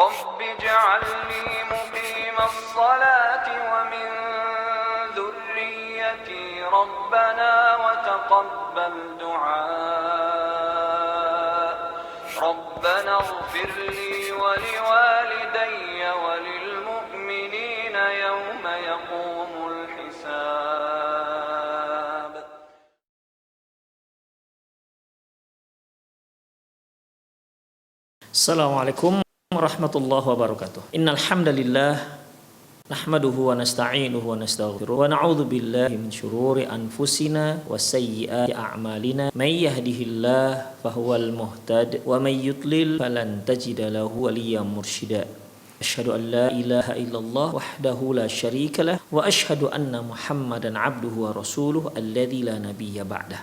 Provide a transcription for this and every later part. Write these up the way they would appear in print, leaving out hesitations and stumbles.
رب اجعلني مقيم الصلاة ومن ذريتي ربنا وتقبل دعاء ربنا اغفر لي ولوالدي وللمؤمنين يوم يقوم الحساب. Assalamualaikum warahmatullahi wabarakatuh. Innal hamdalillah nahmaduhu wa nasta'inuhu wa nastaghfiruh wa na'udzu billahi min shururi anfusina wa sayyiati a'malina. May yahdihillahu fahuwal muhtad wa may yudlil falan tajida lahu waliyyan mursyida. Asyhadu an la ilaha illallah wahdahu la syarika lah wa asyhadu anna Muhammadan 'abduhu wa rasuluhu alladzi la nabiyya ba'dah.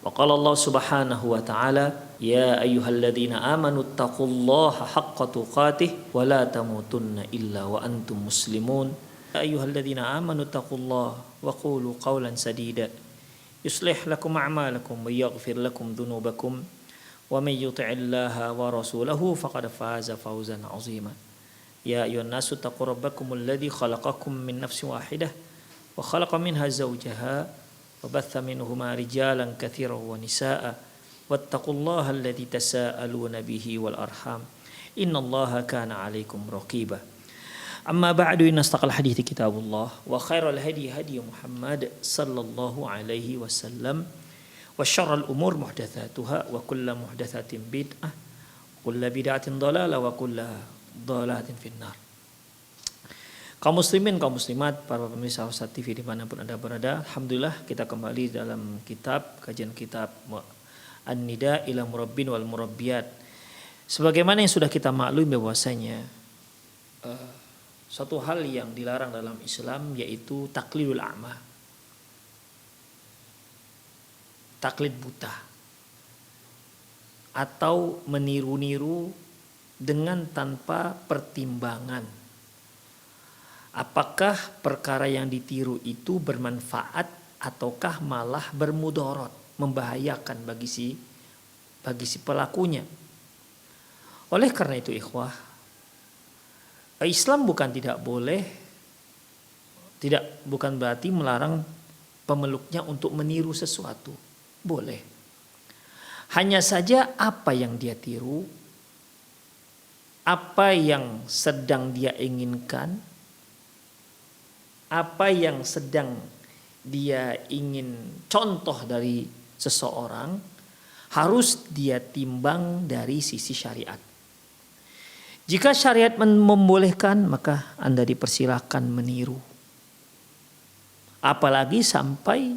Wa qala Allah Subhanahu wa ta'ala, ya ayyuhalladzina amanu taqullaha haqqa tuqatih wa la tamutunna illa wa antum muslimun. Ya ayyuhalladzina amanu taqullaha wa qulu qawlan sadida yuslih lakum a'malakum wa yaghfir lakum dhunubakum wa may yuti'illaha wa rasulahu faqad faza fawzan 'azima. Ya ayyuhan nasu taqu rabbakumul ladzi khalaqakum min nafsin wahidah wa khalaqa minha zawjaha وبث منهما رجالا كثيرا ونساء واتقوا الله الذي تساءلون به والأرحام إن الله كان عليكم رقيبا. أما بعد إن أصدق الحديث كتاب الله وخير الهدي هدي محمد صلى الله عليه وسلم وشر الأمور محدثاتها وكل محدثة بدعة وكل بدعة ضلالة وكل ضلالة في النار. Kaum muslimin, kaum muslimat, para pemirsa Hafsat TV dimanapun Anda berada, alhamdulillah kita kembali dalam kajian kitab An-Nida ila Murabbin wal Murabbiyat. Sebagaimana yang sudah kita maklumi bahwasanya suatu hal yang dilarang dalam Islam yaitu taklidul a'ma, taklid buta, atau meniru-niru dengan tanpa pertimbangan. Apakah perkara yang ditiru itu bermanfaat ataukah malah bermudarat, membahayakan bagi si pelakunya. Oleh karena itu ikhwah, Islam bukan berarti melarang pemeluknya untuk meniru sesuatu. Boleh. Hanya saja apa yang dia tiru, apa yang sedang dia inginkan, apa yang sedang dia ingin contoh dari seseorang, harus dia timbang dari sisi syariat. Jika syariat membolehkan, maka Anda dipersilakan meniru. Apalagi sampai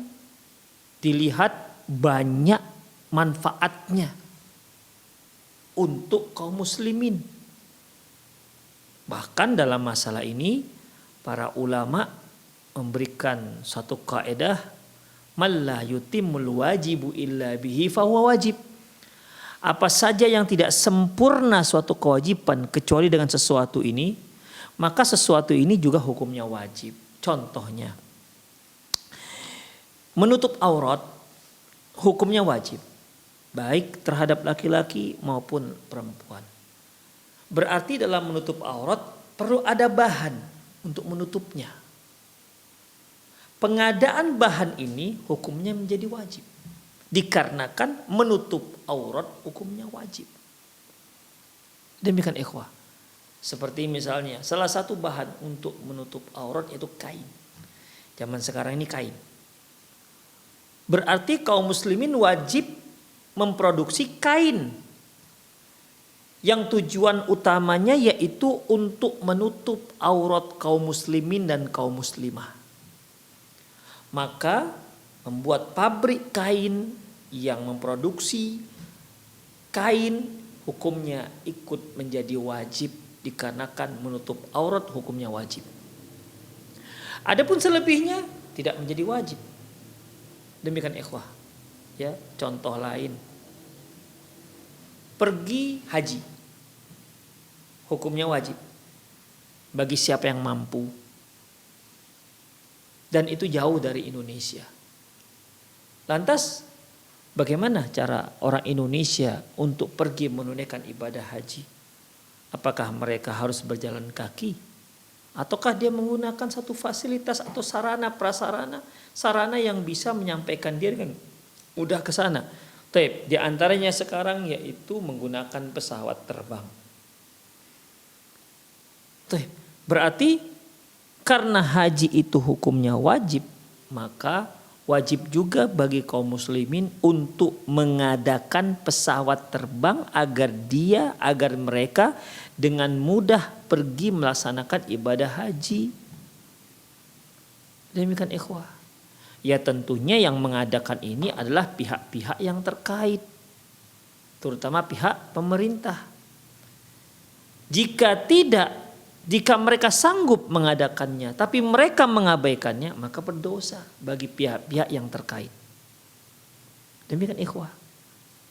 dilihat banyak manfaatnya untuk kaum muslimin. Bahkan dalam masalah ini para ulama memberikan satu kaidah, man la yutimmul wajibu illa bihi fahuwa wajib. Apa saja yang tidak sempurna suatu kewajiban kecuali dengan sesuatu ini, maka sesuatu ini juga hukumnya wajib. Contohnya, menutup aurat hukumnya wajib, baik terhadap laki-laki maupun perempuan. Berarti dalam menutup aurat perlu ada bahan untuk menutupnya. Pengadaan bahan ini hukumnya menjadi wajib. Dikarenakan menutup aurat hukumnya wajib. Demikian ikhwah. Seperti misalnya salah satu bahan untuk menutup aurat yaitu kain. Zaman sekarang ini kain. Berarti kaum muslimin wajib memproduksi kain yang tujuan utamanya yaitu untuk menutup aurat kaum muslimin dan kaum muslimah. Maka membuat pabrik kain yang memproduksi kain hukumnya ikut menjadi wajib, dikarenakan menutup aurat hukumnya wajib. Adapun selebihnya tidak menjadi wajib. Demikian ikhwah. Ya, contoh lain. Pergi haji hukumnya wajib bagi siapa yang mampu, dan itu jauh dari Indonesia. Lantas bagaimana cara orang Indonesia untuk pergi menunaikan ibadah haji? Apakah mereka harus berjalan kaki? Ataukah dia menggunakan satu fasilitas atau sarana prasarana, sarana yang bisa menyampaikan dia dengan mudah ke sana? Di antaranya sekarang yaitu menggunakan pesawat terbang. Berarti karena haji itu hukumnya wajib, maka wajib juga bagi kaum muslimin untuk mengadakan pesawat terbang agar mereka dengan mudah pergi melaksanakan ibadah haji. Demikian ikhwah. Ya tentunya yang mengadakan ini adalah pihak-pihak yang terkait, terutama pihak pemerintah. Jika mereka sanggup mengadakannya, tapi mereka mengabaikannya, maka berdosa bagi pihak-pihak yang terkait. Demikian ikhwah.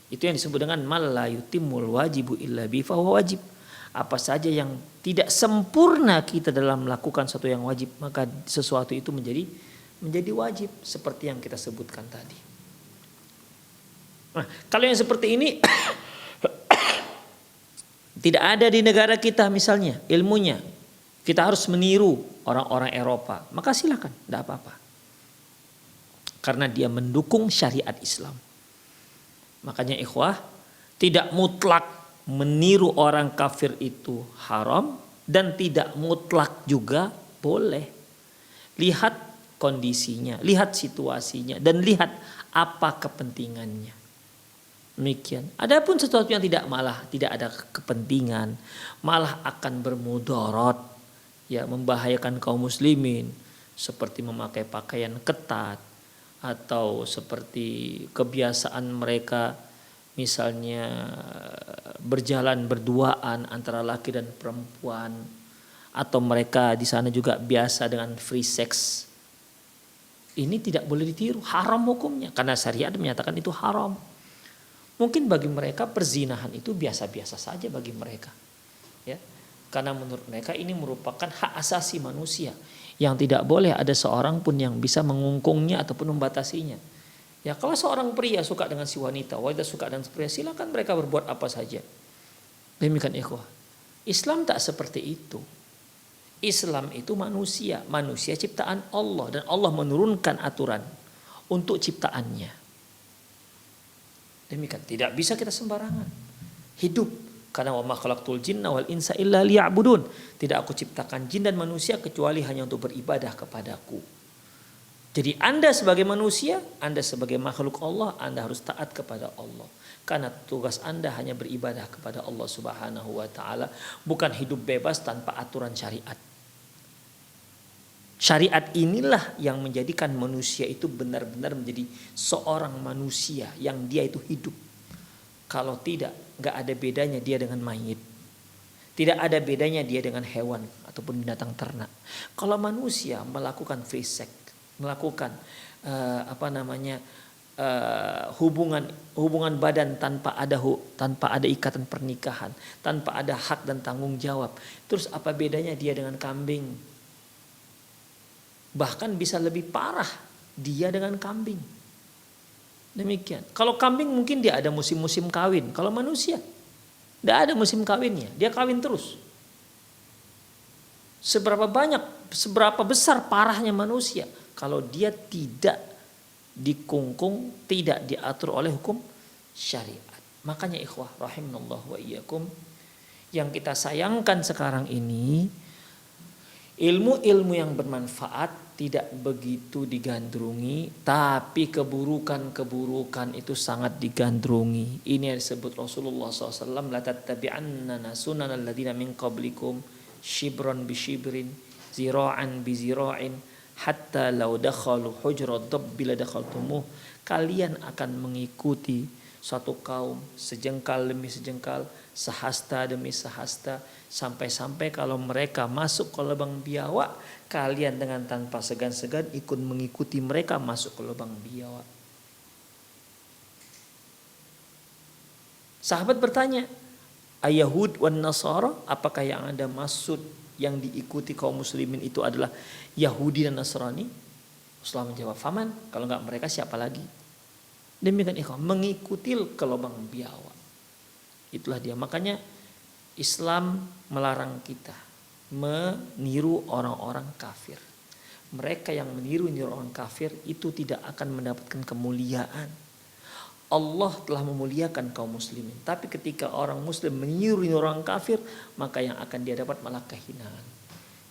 Itu yang disebut dengan mal la yutimul wajibu illa bi fahuwa wajib. Apa saja yang tidak sempurna kita dalam melakukan sesuatu yang wajib, maka sesuatu itu menjadi wajib seperti yang kita sebutkan tadi. Nah, kalau yang seperti ini tidak ada di negara kita misalnya ilmunya, kita harus meniru orang-orang Eropa, maka silakan, tidak apa-apa. Karena dia mendukung syariat Islam. Makanya ikhwah, tidak mutlak meniru orang kafir itu haram dan tidak mutlak juga boleh. Lihat kondisinya, lihat situasinya dan lihat apa kepentingannya. Demikian. Adapun sesuatu yang tidak ada kepentingan, malah akan bermudarat, ya membahayakan kaum muslimin, seperti memakai pakaian ketat atau seperti kebiasaan mereka misalnya berjalan berduaan antara laki dan perempuan, atau mereka di sana juga biasa dengan free sex. Ini tidak boleh ditiru, haram hukumnya karena syariat menyatakan itu haram. Mungkin bagi mereka perzinahan itu biasa-biasa saja bagi mereka, ya, karena menurut mereka ini merupakan hak asasi manusia yang tidak boleh ada seorang pun yang bisa mengungkungnya ataupun membatasinya. Ya, kalau seorang pria suka dengan si wanita suka dengan pria, silakan mereka berbuat apa saja. Demikian ikhwah. Islam tak seperti itu. Islam itu manusia ciptaan Allah dan Allah menurunkan aturan untuk ciptaannya. Demikian, tidak bisa kita sembarangan hidup, karena wa ma khalaqtul jinna wal insa illa liya'budun. Tidak aku ciptakan jin dan manusia kecuali hanya untuk beribadah kepadaku. Jadi Anda sebagai manusia, Anda sebagai makhluk Allah, Anda harus taat kepada Allah. Karena tugas Anda hanya beribadah kepada Allah Subhanahu wa taala, bukan hidup bebas tanpa aturan syariat. Syariat inilah yang menjadikan manusia itu benar-benar menjadi seorang manusia yang dia itu hidup. Kalau tidak, gak ada bedanya dia dengan mayit. Tidak ada bedanya dia dengan hewan ataupun binatang ternak. Kalau manusia melakukan free sex, melakukan hubungan badan tanpa ada ikatan pernikahan, tanpa ada hak dan tanggung jawab. Terus apa bedanya dia dengan kambing? Bahkan bisa lebih parah dia dengan kambing. Demikian. Kalau kambing mungkin dia ada musim-musim kawin. Kalau manusia tidak ada musim kawinnya. Dia kawin terus. Seberapa besar parahnya manusia kalau dia tidak dikungkung, tidak diatur oleh hukum syariat. Makanya ikhwah rahimanallah wa iyyakum, yang kita sayangkan sekarang ini, ilmu-ilmu yang bermanfaat tidak begitu digandrungi, tapi keburukan-keburukan itu sangat digandrungi. Ini yang disebut Rasulullah SAW, la tattabi'anna sunanal ladzina min qablikum shibran bi shibrin, zira'an bi zira'in, hatta law dakhalu hujra dabbil dakhaltumuh. Kalian akan mengikuti suatu kaum sejengkal demi sejengkal, sehasta demi sehasta, sampai-sampai kalau mereka masuk ke lubang biawak, kalian dengan tanpa segan-segan ikut mengikuti mereka masuk ke lubang biawak. Sahabat bertanya, Ayahud wan Nasara, apakah yang Anda maksud yang diikuti kaum muslimin itu adalah Yahudi dan Nasrani? Rasulullah menjawab, faman, kalau enggak mereka siapa lagi? Demikian ikhwan, mengikuti ke lubang biawak. Itulah dia. Makanya Islam melarang kita meniru orang-orang kafir. Mereka yang meniru orang kafir itu tidak akan mendapatkan kemuliaan. Allah telah memuliakan kaum muslimin. Tapi ketika orang muslim meniru orang kafir, maka yang akan dia dapat malah kehinaan.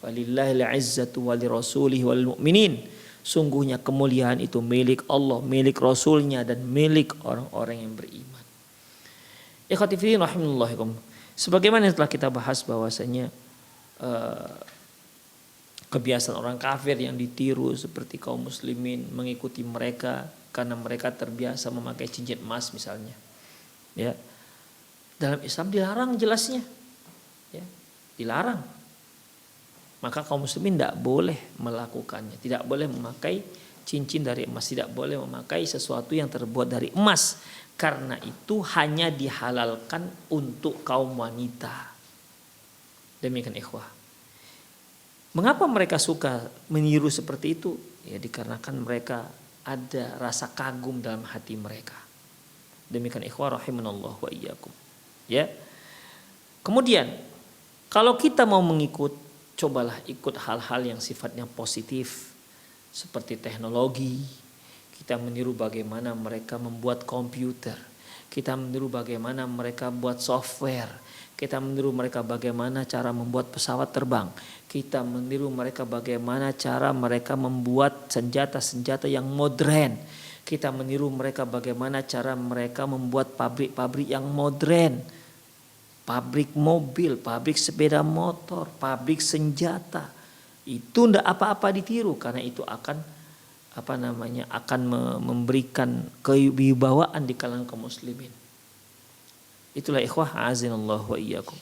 Walillahil izzatu walirasulihi wal mu'minin. Sungguhnya kemuliaan itu milik Allah, milik Rasulnya, dan milik orang-orang yang beriman. Ikhwati fillah rahimakumullah. Sebagaimana yang telah kita bahas bahwasanya kebiasaan orang kafir yang ditiru seperti kaum muslimin mengikuti mereka karena mereka terbiasa memakai cincin emas misalnya. Ya. Dalam Islam dilarang jelasnya. Ya, dilarang. Maka kaum muslimin tidak boleh melakukannya, tidak boleh memakai cincin dari emas, tidak boleh memakai sesuatu yang terbuat dari emas, karena itu hanya dihalalkan untuk kaum wanita. Demikian ikhwah. Mengapa mereka suka meniru seperti itu? Ya dikarenakan mereka ada rasa kagum dalam hati mereka. Demikian ikhwah rahimanallah wa iyyakum. Ya. Kemudian kalau kita mau mengikut, cobalah ikut hal-hal yang sifatnya positif seperti teknologi. Kita meniru bagaimana mereka membuat komputer. Kita meniru bagaimana mereka buat software. Kita meniru mereka bagaimana cara membuat pesawat terbang. Kita meniru mereka bagaimana cara mereka membuat senjata-senjata yang modern. Kita meniru mereka bagaimana cara mereka membuat pabrik-pabrik yang modern. Pabrik mobil, pabrik sepeda motor, pabrik senjata. Itu tidak apa-apa ditiru karena itu akan akan memberikan kewibawaan di kalangan kaum muslimin. Itulah ikhwah azinallahu wa iyyakum.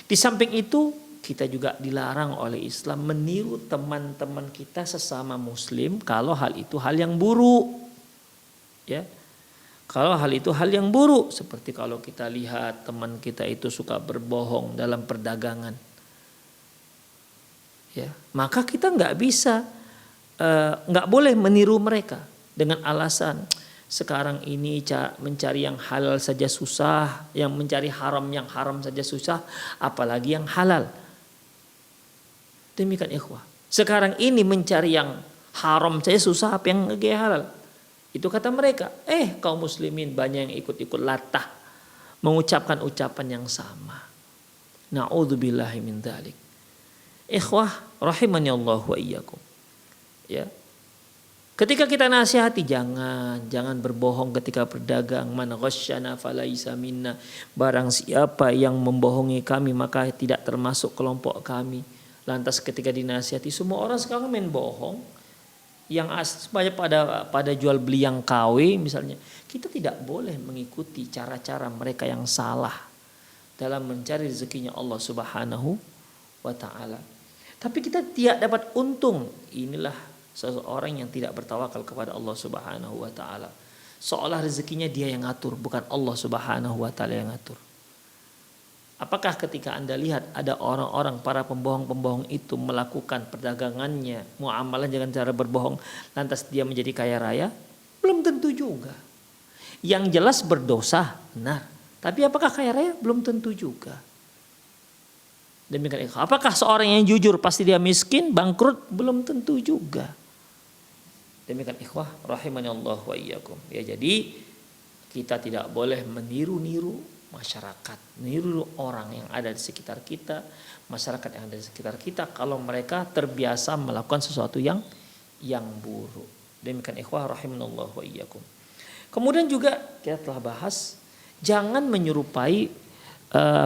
Di samping itu kita juga dilarang oleh Islam meniru teman-teman kita sesama muslim kalau hal itu hal yang buruk. Ya. Kalau hal itu hal yang buruk, seperti kalau kita lihat teman kita itu suka berbohong dalam perdagangan. Ya, maka kita nggak boleh meniru mereka dengan alasan sekarang ini mencari yang halal saja susah, yang mencari yang haram saja susah, apalagi yang halal. Demikian ikhwah. Sekarang ini mencari yang haram saja susah, apa yang halal? Itu kata mereka. Kaum muslimin banyak yang ikut-ikut latah mengucapkan ucapan yang sama. Na'udzubillahi min dzalik. Ikhwah rahimani Allah wa iyyakum. Ya. Ketika kita nasihati jangan berbohong ketika berdagang. Man ghasyana falaisa minna. Barang siapa yang membohongi kami maka tidak termasuk kelompok kami. Lantas ketika dinasihati semua orang sekarang main bohong. Yang banyak pada jual beli yang KW misalnya. Kita tidak boleh mengikuti cara-cara mereka yang salah dalam mencari rezekinya Allah Subhanahu wa taala. Tapi kita tidak dapat untung. Inilah seseorang yang tidak bertawakal kepada Allah Subhanahu wa taala. Seolah rezekinya dia yang ngatur, bukan Allah Subhanahu wa taala yang ngatur. Apakah ketika Anda lihat ada orang-orang para pembohong-pembohong itu melakukan perdagangannya, muamalah dengan cara berbohong, lantas dia menjadi kaya raya? Belum tentu juga. Yang jelas berdosa, benar. Tapi apakah kaya raya? Belum tentu juga. Demikian. Apakah seorang yang jujur pasti dia miskin, bangkrut? Belum tentu juga. Demikian ikhwah rahimani Allah wa iyyakum. Ya, jadi kita tidak boleh meniru-niru masyarakat, meniru orang yang ada di sekitar kita, masyarakat yang ada di sekitar kita kalau mereka terbiasa melakukan sesuatu yang buruk. Demikian ikhwah rahimanallah wa iyyakum. Kemudian juga kita telah bahas jangan menyerupai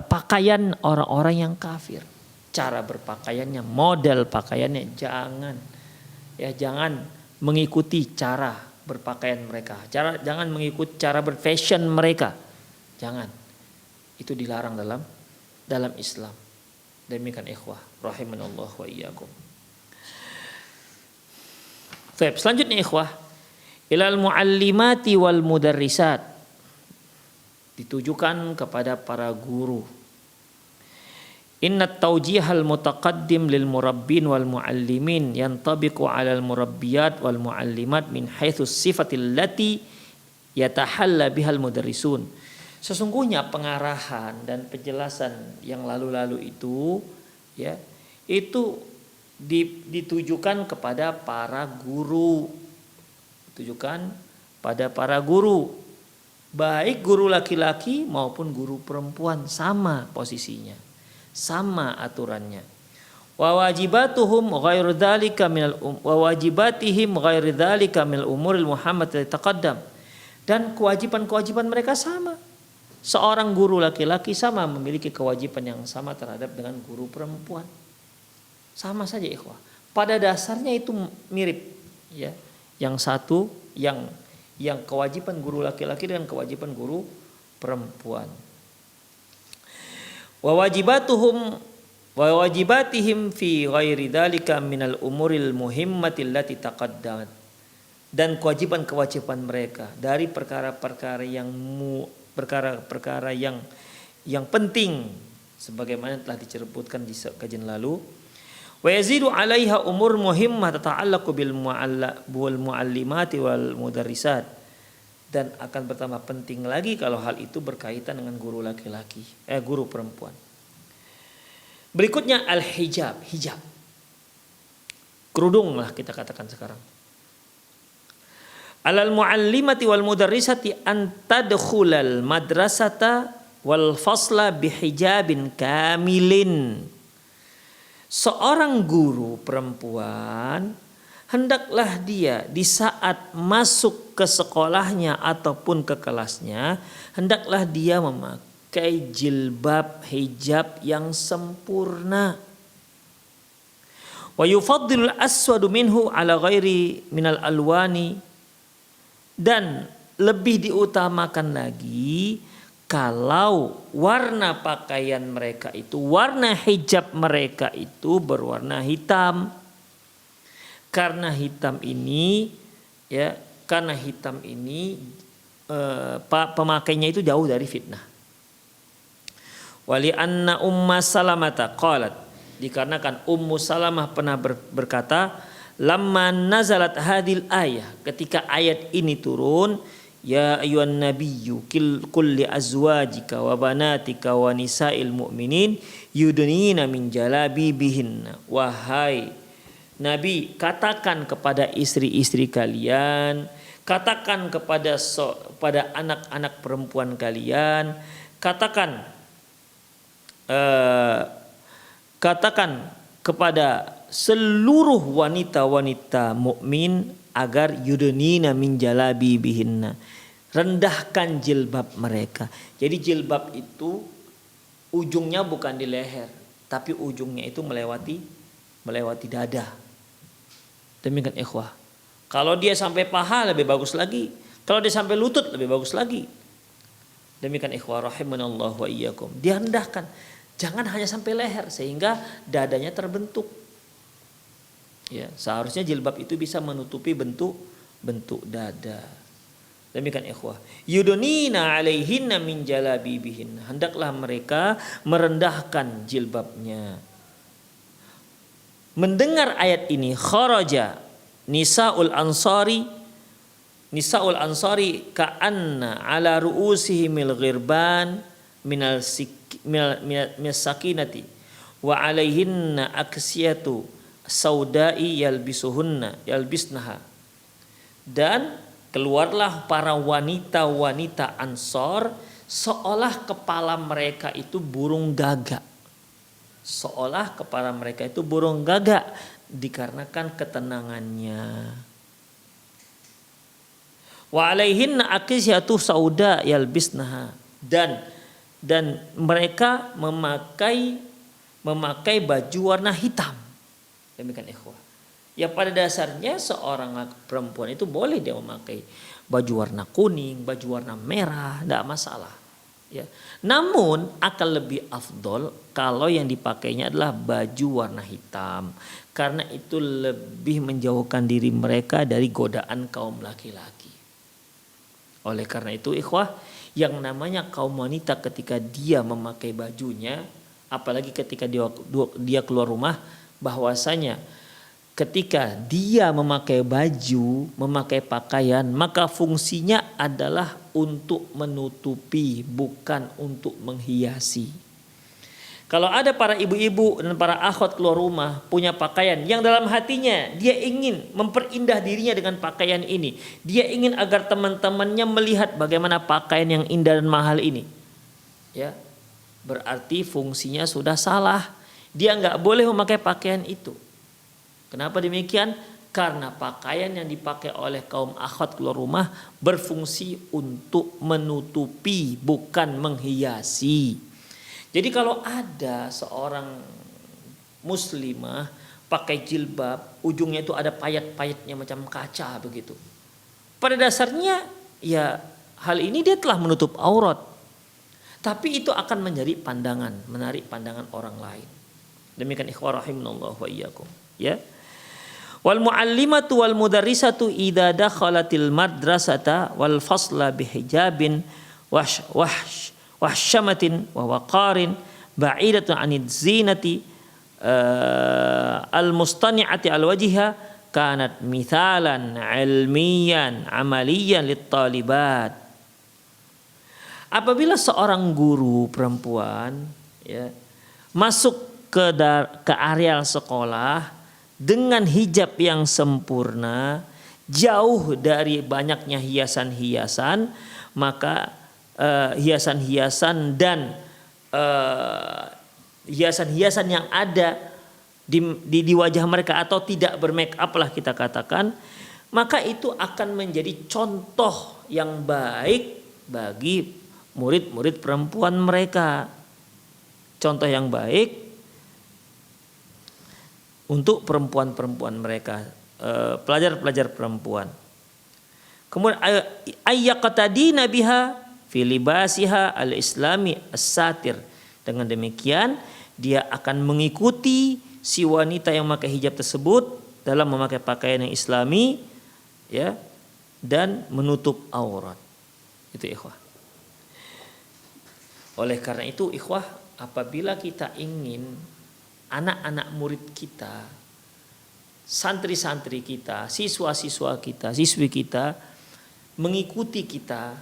pakaian orang-orang yang kafir. Cara berpakaiannya, model pakaiannya jangan mengikuti cara berpakaian mereka. Jangan mengikuti cara berfashion mereka. Jangan. Itu dilarang dalam Islam. Demikian ikhwah rahimanallah wa iyyakum. Baik, selanjutnya ikhwah, ilal muallimati wal mudarrisat. Ditujukan kepada para guru. Inna tawjihal mutaqaddim lil murabbin wal muallimin yantabiqu 'alal murabbiyat wal muallimat min haitsu sifatil lati yatahalla bihal mudarrisun. Sesungguhnya pengarahan dan penjelasan yang lalu-lalu itu ya itu ditujukan kepada para guru. Ditujukan pada para guru. Baik guru laki-laki maupun guru perempuan sama posisinya. Sama aturannya. Wa wajibatuhum ghairu dzalika minal wa wajibatihim ghairu dzalika minal umuril muhammad taqaddam. Dan kewajiban-kewajiban mereka sama. Seorang guru laki-laki sama memiliki kewajiban yang sama terhadap dengan guru perempuan. Sama saja ikhwah. Pada dasarnya itu mirip ya. Yang satu yang kewajiban guru laki-laki dan kewajiban guru perempuan. Wa wajibatihim fi ghairi dzalika minal umuril muhimmati allati taqaddamat. Dan kewajiban-kewajiban mereka dari perkara-perkara yang penting sebagaimana telah disebutkan di kajian lalu. Wa yazidu 'alaiha umur muhimmah tata'allaqu bil muallimati wal mudarrisat. Dan akan bertambah penting lagi kalau hal itu berkaitan dengan guru laki-laki, guru perempuan. Berikutnya al-hijab, hijab. Kerudung lah kita katakan sekarang. Alal muallimati wal mudarrisati an tadkhulal madrasata wal fasla bihijabin kamilin. Seorang guru perempuan hendaklah dia di saat masuk ke sekolahnya ataupun ke kelasnya, hendaklah dia memakai jilbab hijab yang sempurna. Wa yufaddilul aswadu minhu ala ghairi minal alwani. Dan lebih diutamakan lagi kalau warna pakaian mereka itu, warna hijab mereka itu berwarna hitam. Karena hitam ini pemakainya itu jauh dari fitnah. Wali anna Umma Salamata qalat, dikarenakan Ummu Salamah pernah berkata, lamma nazalat hadil ayah, ketika ayat ini turun, ya ayyuhan nabiyyu qul li azwajika wa banatika wa nisa'il mu'minin yudnina min jalabibihinna. Wahai Nabi, katakan kepada istri-istri kalian, katakan kepada anak-anak perempuan kalian, katakan kepada seluruh wanita-wanita mukmin agar yudnina min jalabibihinna, rendahkan jilbab mereka. Jadi jilbab itu ujungnya bukan di leher, tapi ujungnya itu melewati dada. Demikian ikhwah. Kalau dia sampai paha lebih bagus lagi, kalau dia sampai lutut lebih bagus lagi. Demikian ikhwah rahimanallahu wa iyyakum. Dia rendahkan, jangan hanya sampai leher sehingga dadanya terbentuk. Ya, seharusnya jilbab itu bisa menutupi bentuk dada. Demikian ikhwah. Yudunina alaihinna min jalabibihin. Hendaklah mereka merendahkan jilbabnya. Mendengar ayat ini, kharaja Nisa'ul Ansari ka'anna ala ru'usihimil ghirban minal sakinati wa alaihinna aksiyatu saudai yalbisnaha. Dan keluarlah para wanita-wanita Ansor seolah kepala mereka itu burung gagak. Seolah kepala mereka itu burung gagak dikarenakan ketenangannya. Wa alaihinna aksiyatu sauda yalbisnaha. Dan mereka memakai baju warna hitam. Demikian ikhwah. Ya pada dasarnya seorang perempuan itu boleh dia memakai baju warna kuning, baju warna merah, tidak masalah. Ya. Namun akan lebih afdol kalau yang dipakainya adalah baju warna hitam. Karena itu lebih menjauhkan diri mereka dari godaan kaum laki-laki. Oleh karena itu ikhwah, yang namanya kaum wanita ketika dia memakai bajunya, apalagi ketika dia keluar rumah, bahwasanya ketika dia memakai baju, memakai pakaian, maka fungsinya adalah untuk menutupi, bukan untuk menghiasi. Kalau ada para ibu-ibu dan para akhwat keluar rumah punya pakaian yang dalam hatinya dia ingin memperindah dirinya dengan pakaian ini, dia ingin agar teman-temannya melihat bagaimana pakaian yang indah dan mahal ini, ya, berarti fungsinya sudah salah. Dia nggak boleh memakai pakaian itu. Kenapa demikian? Karena pakaian yang dipakai oleh kaum akhwat keluar rumah berfungsi untuk menutupi, bukan menghiasi. Jadi kalau ada seorang muslimah pakai jilbab, ujungnya itu ada payet-payetnya macam kaca begitu. Pada dasarnya ya hal ini dia telah menutup aurat. Tapi itu akan menjadi pandangan, menarik pandangan orang lain. Demikian ikhwah rahimanallah wa iyyakum, ya. Wal muallimatu wal mudarrisatu idza dakhalatil madrasata wal fasla bihijabin wahsyamatin wa waqarin ba'idatun 'anil zinati al-mustani'ati al-wajhiha kanat mithalan 'ilmiyan 'amaliyan lit-talibat. Apabila seorang guru perempuan, ya, masuk ke areal sekolah dengan hijab yang sempurna, jauh dari banyaknya hiasan-hiasan, maka hiasan-hiasan dan hiasan-hiasan yang ada di wajah mereka atau tidak bermake up lah kita katakan, maka itu akan menjadi contoh yang baik bagi murid-murid perempuan mereka. Contoh yang baik untuk perempuan-perempuan mereka, pelajar-pelajar perempuan. Kemudian ayyaqtadina biha fi libasiha al-islami as-satir. Dengan demikian dia akan mengikuti si wanita yang memakai hijab tersebut dalam memakai pakaian yang islami, ya, dan menutup aurat. Itu ikhwah. Oleh karena itu ikhwah, apabila kita ingin anak-anak murid kita, santri-santri kita, siswa-siswa kita, siswi kita mengikuti kita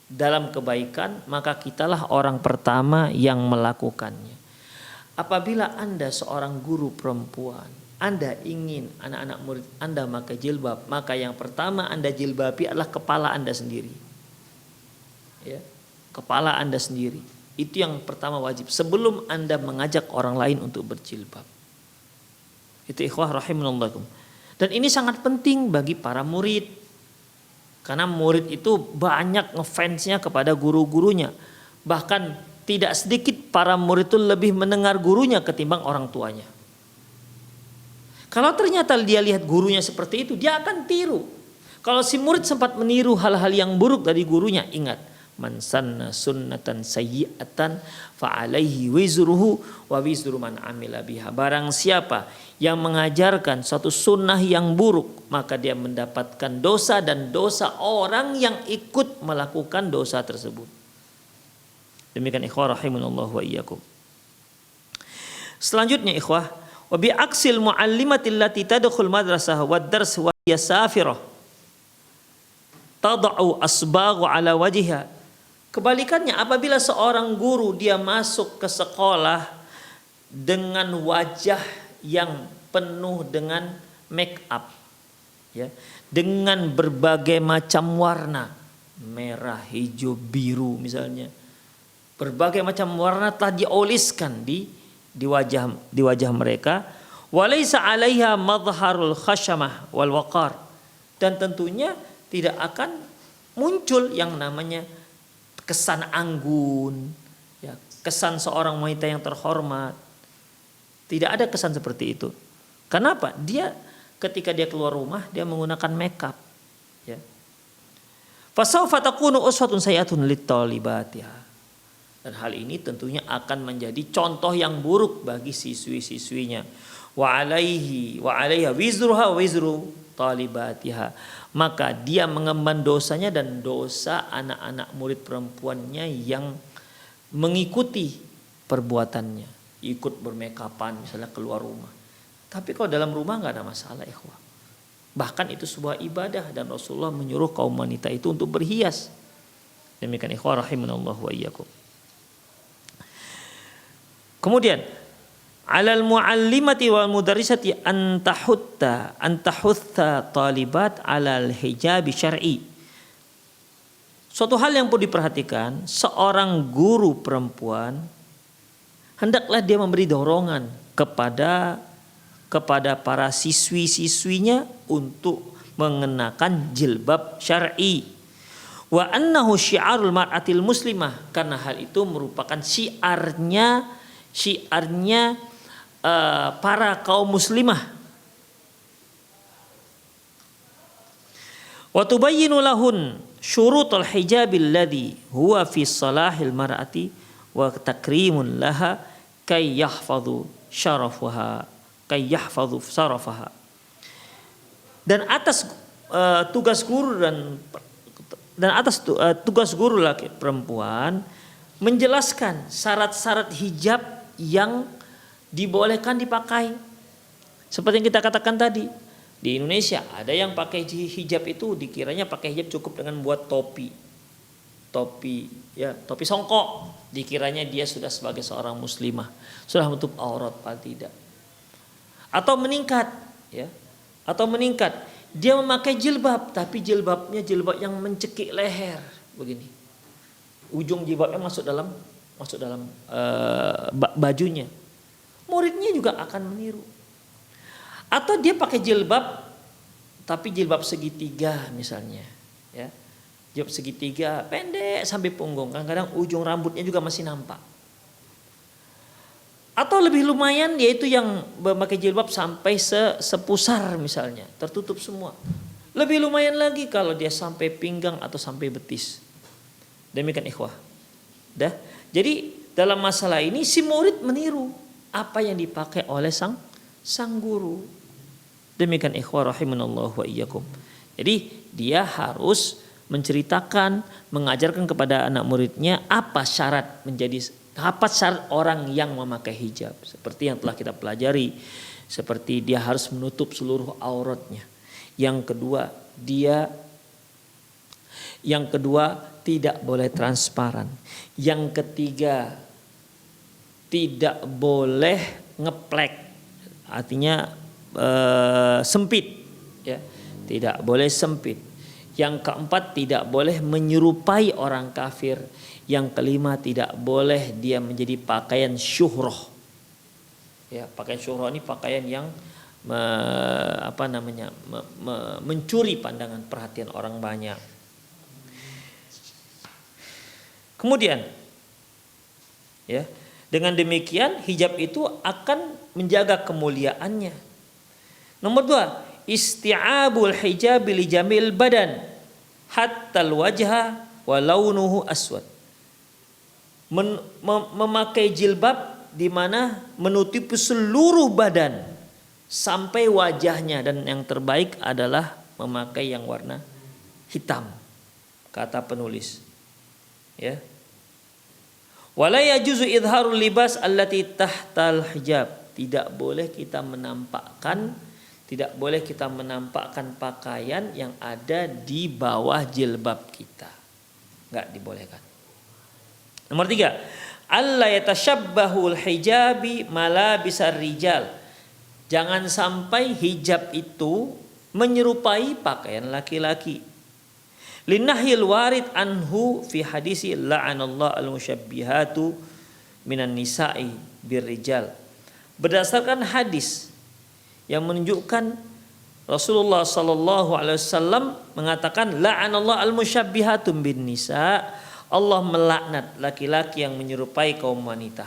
dalam kebaikan, maka kitalah orang pertama yang melakukannya. Apabila Anda seorang guru perempuan, Anda ingin anak-anak murid Anda memakai jilbab, maka yang pertama Anda jilbabi adalah kepala Anda sendiri. Ya, kepala Anda sendiri. Itu yang pertama wajib sebelum Anda mengajak orang lain untuk berjilbab. Itu ikhwah rahimanallah. Dan ini sangat penting bagi para murid. Karena murid itu banyak ngefansnya kepada guru-gurunya. Bahkan tidak sedikit para murid itu lebih mendengar gurunya ketimbang orang tuanya. Kalau ternyata dia lihat gurunya seperti itu, dia akan tiru. Kalau si murid sempat meniru hal-hal yang buruk dari gurunya, ingat, man sanna sunnatan sayyi'atan fa alaihi wizruhu wa wizru man amila biha. Barang siapa yang mengajarkan suatu sunnah yang buruk, maka dia mendapatkan dosa dan dosa orang yang ikut melakukan dosa tersebut. Demikian ikhwah rahimanallah wa iyyakum. Selanjutnya ikhwah, wa bi aksil muallimatil lati tadkhul madrasah wa dars wa hiya safirah tad'u asbaghu ala wajhiha. Kebalikannya, apabila seorang guru dia masuk ke sekolah dengan wajah yang penuh dengan make up, ya, dengan berbagai macam warna, merah, hijau, biru misalnya, berbagai macam warna telah dioliskan di wajah mereka. Walaysa 'alaiha madharul khashamah wal waqar, dan tentunya tidak akan muncul yang namanya kesan anggun, ya, kesan seorang wanita yang terhormat. Tidak ada kesan seperti itu. Kenapa? Dia ketika dia keluar rumah dia menggunakan makeup, ya. Fasawfa takunu uswatun sayyi'atun lit-talibatiha. Dan hal ini tentunya akan menjadi contoh yang buruk bagi siswi-siswinya. Wa 'alaiha wizruha wa wizru talibatiha. Maka dia mengemban dosanya dan dosa anak-anak murid perempuannya yang mengikuti perbuatannya. Ikut bermekapan misalnya keluar rumah. Tapi kalau dalam rumah nggak ada masalah ikhwah. Bahkan itu sebuah ibadah dan Rasulullah menyuruh kaum wanita itu untuk berhias. Demikian ikhwah rahimanallahu wa iyyakum. Kemudian alal muallimati wal mudarrisati antahutta talibat alal hijab syar'i. Suatu hal yang perlu diperhatikan, seorang guru perempuan hendaklah dia memberi dorongan kepada para siswi-siswinya untuk mengenakan jilbab syar'i. Wa annahu syiarul mar'atil muslimah, karena hal itu merupakan syiarnya para kaum muslimah. Wa tubayyinu lahun syurutul hijabil ladzi huwa fi salahil mar'ati wa takrimun laha kay yahfadhu syarafaha dan atas tugas guru tugas guru laki perempuan menjelaskan syarat-syarat hijab yang dibolehkan dipakai. Seperti yang kita katakan tadi, di Indonesia ada yang pakai hijab itu dikiranya pakai hijab cukup dengan buat topi songkok, dikiranya dia sudah sebagai seorang muslimah, sudah menutup aurat, padahal tidak. Atau meningkat dia memakai jilbab, tapi jilbabnya jilbab yang mencekik leher begini, ujung jilbabnya masuk dalam bajunya. Muridnya juga akan meniru. Atau dia pakai jilbab tapi jilbab segitiga misalnya, ya. Jilbab segitiga pendek sampai punggung, kadang-kadang ujung rambutnya juga masih nampak. Atau lebih lumayan yaitu yang memakai jilbab sampai sepusar misalnya, tertutup semua. Lebih lumayan lagi kalau dia sampai pinggang atau sampai betis. Demikian ikhwah. Jadi dalam masalah ini si murid meniru apa yang dipakai oleh sang guru. Demikian ikhwah rahimanallahu wa iyyakum. Jadi dia harus menceritakan, mengajarkan kepada anak muridnya apa syarat orang yang memakai hijab. Seperti yang telah kita pelajari, seperti dia harus menutup seluruh auratnya. Yang kedua tidak boleh transparan. Yang ketiga tidak boleh ngeplek, artinya sempit, ya, tidak boleh sempit. Yang keempat tidak boleh menyerupai orang kafir. Yang kelima tidak boleh dia menjadi pakaian syuhrah. Ya, pakaian syuhrah ini pakaian yang mencuri pandangan perhatian orang banyak. Kemudian, ya, dengan demikian hijab itu akan menjaga kemuliaannya. Nomor 2, isti'abul hijab li jamil badan hatta al-wajha wa launuhu aswad. Memakai jilbab di mana menutupi seluruh badan sampai wajahnya, dan yang terbaik adalah memakai yang warna hitam, kata penulis. Ya. Wala yajuzu idharul libas allati tahtal hijab. Tidak boleh kita menampakkan pakaian yang ada di bawah jilbab kita. Enggak dibolehkan. Nomor 3, alla yatashabbahul hijabi malabisar rijal. Jangan sampai hijab itu menyerupai pakaian laki-laki. Linnahil warid anhu fi hadisi la'anallahu al-musyabbihatu minan nisa'i birrijal. Berdasarkan hadis yang menunjukkan Rasulullah sallallahu alaihi wasallam mengatakan la'anallahu al-musyabbihatu bin nisa, Allah melaknat laki-laki yang menyerupai kaum wanita.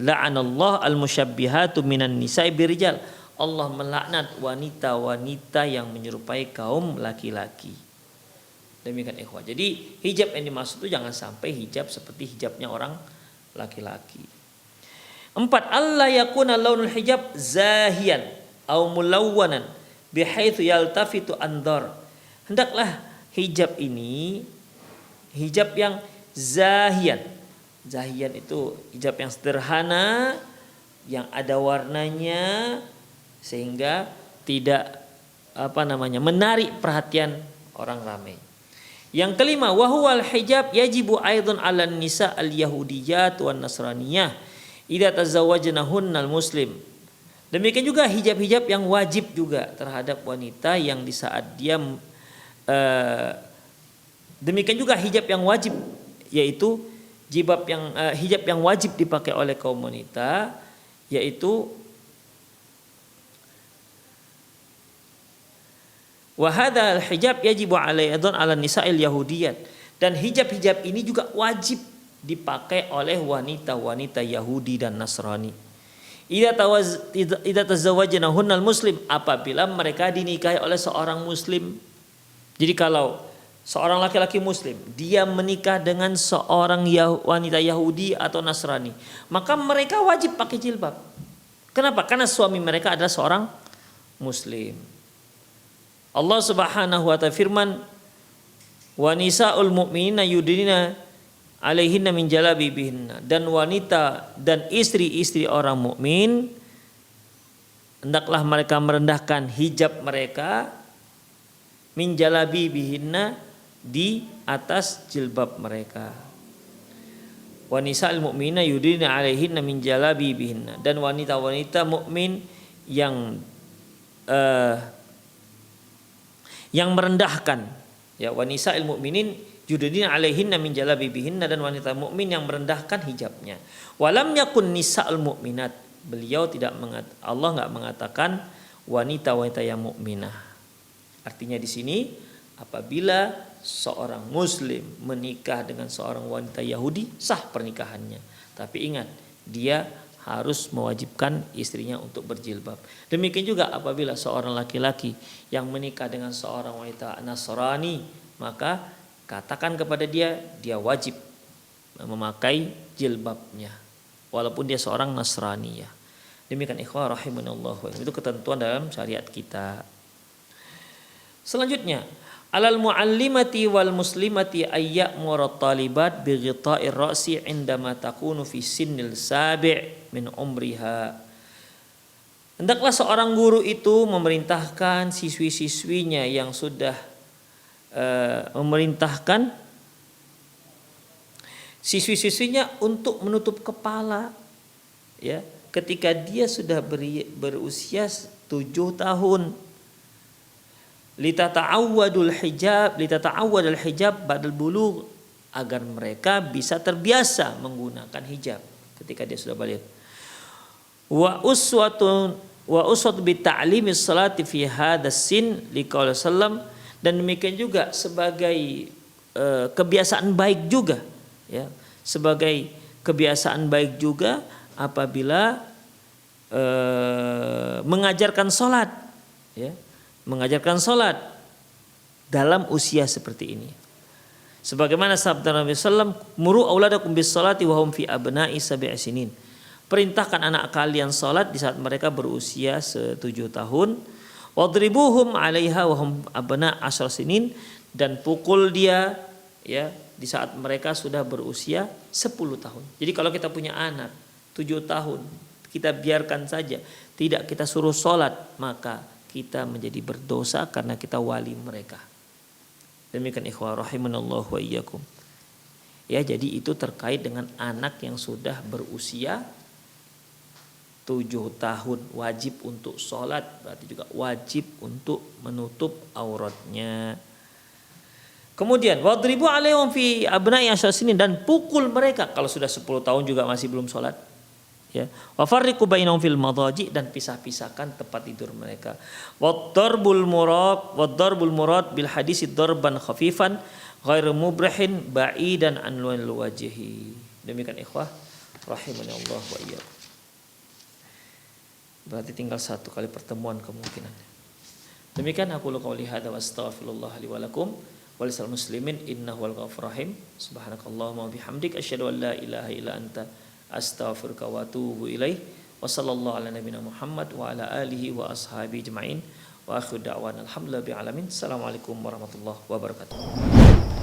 La'anallahu al-musyabbihatu minan nisa'i birrijal. Allah melaknat wanita-wanita yang menyerupai kaum laki-laki. Demikian ikhwah. Jadi hijab yang dimaksud itu jangan sampai hijab seperti hijabnya orang laki-laki. 4, alla yakuna launul hijab zahiyan au mulawwanan bihaitsu yaltafitu andhar. Hendaklah hijab ini hijab yang zahiyan. Zahiyan itu hijab yang sederhana, yang ada warnanya sehingga tidak menarik perhatian orang ramai. Yang kelima, wa huwal hijab yajibu aidan 'alan nisa al-yahudiyat wan nasraniyah idza tazawwajnahunnal muslim. Demikian juga hijab-hijab yang wajib juga terhadap wanita yang di saat dia demikian juga hijab yang wajib, yaitu hijab yang wajib dipakai oleh kaum wanita, yaitu wa hadzal hijab yajibu aidan 'ala nisa'il yahudiyat, dan hijab-hijab ini juga wajib dipakai oleh wanita-wanita Yahudi dan Nasrani. Idza tazawwajnahunnal muslim, apabila mereka dinikahi oleh seorang muslim. Jadi kalau seorang laki-laki muslim dia menikah dengan seorang wanita Yahudi atau Nasrani, maka mereka wajib pakai jilbab. Kenapa? Karena suami mereka adalah seorang muslim. Allah Subhanahu wa ta'ala firman, wa nisaul mu'minina yudnina alaihinna min jalabibihinna, dan wanita dan istri-istri orang mukmin hendaklah mereka merendahkan hijab mereka min jalabibihinna, di atas jilbab mereka. Wa nisa'il mu'minina yudnina alaihinna min jalabibihinna, dan wanita-wanita mukmin yang merendahkan, ya, wanisa il mukminin yudnina alaihinna min jalabibihinna, dan wanita mukmin yang merendahkan hijabnya. Walam yakun nisa'ul mukminat, beliau Allah enggak mengatakan wanita-wanita yang mukminah. Artinya di sini apabila seorang muslim menikah dengan seorang wanita Yahudi, sah pernikahannya. Tapi ingat, dia harus mewajibkan istrinya untuk berjilbab. Demikian juga apabila seorang laki-laki yang menikah dengan seorang wanita Nasrani, maka katakan kepada dia wajib memakai jilbabnya walaupun dia seorang Nasrani, ya. Demikian ikhwah rahimanallahu, itu ketentuan dalam syariat kita. Selanjutnya, alal muallimati wal muslimati ayya'muru talibat bi ghita'ir ra'si 'indama takunu fi sinnil sabi' min umriha. Hendaklah seorang guru itu memerintahkan siswi-siswinya yang sudah memerintahkan siswi-siswinya untuk menutup kepala, ya, ketika dia sudah berusia 7 tahun. Litata'awwadul hijab ba'dal bulugh, agar mereka bisa terbiasa menggunakan hijab ketika dia sudah balik. Wa uswatu bi ta'limis salati fi hadas sin liqaul sallam, dan demikian juga sebagai kebiasaan baik juga, ya, sebagai kebiasaan baik juga apabila mengajarkan salat, ya, mengajarkan salat dalam usia seperti ini. Sebagaimana sabda Nabi sallam, muru auladakum bis salati wa hum fi abna'i sab'i sinin. Perintahkan anak kalian salat di saat mereka berusia 7 tahun. Wadribuhum 'alaiha wa hum abna' 10 sinin, dan pukul dia, ya, di saat mereka sudah berusia 10 tahun. Jadi kalau kita punya anak 7 tahun, kita biarkan saja, tidak kita suruh salat, maka kita menjadi berdosa karena kita wali mereka. Demikian ikhwah rahimanallahu wa iyyakum. Ya, jadi itu terkait dengan anak yang sudah berusia 7 tahun, wajib untuk sholat, berarti juga wajib untuk menutup auratnya. Kemudian wadribu alaihim fi abna'i asyasinin, dan pukul mereka kalau sudah 10 tahun juga masih belum sholat, ya. Wa farriqu bainahum fil madaji, dan pisah-pisahkan tempat tidur mereka. Wadarbul murad bil hadisi darban khafifan ghairu mubrahin ba'idan an wajhi. Demikian ikhwah rahimanallah wa iyyakum. Berarti tinggal 1 kali pertemuan kemungkinan. Demikian aku qouli hadza wa astaghfirullah li wa lakum wa lisal muslimin innahu wal ghafurur rahim. Subhanakallahumma wa bihamdik asyhadu an la ilaha illa anta astaghfiruka wa atubu ilaih. Wa sallallahu ala nabiyina Muhammad wa ala alihi wa ashabihi ajmain. Wa akhiru da'wana alhamdulillahi alamin. Assalamualaikum warahmatullahi wabarakatuh.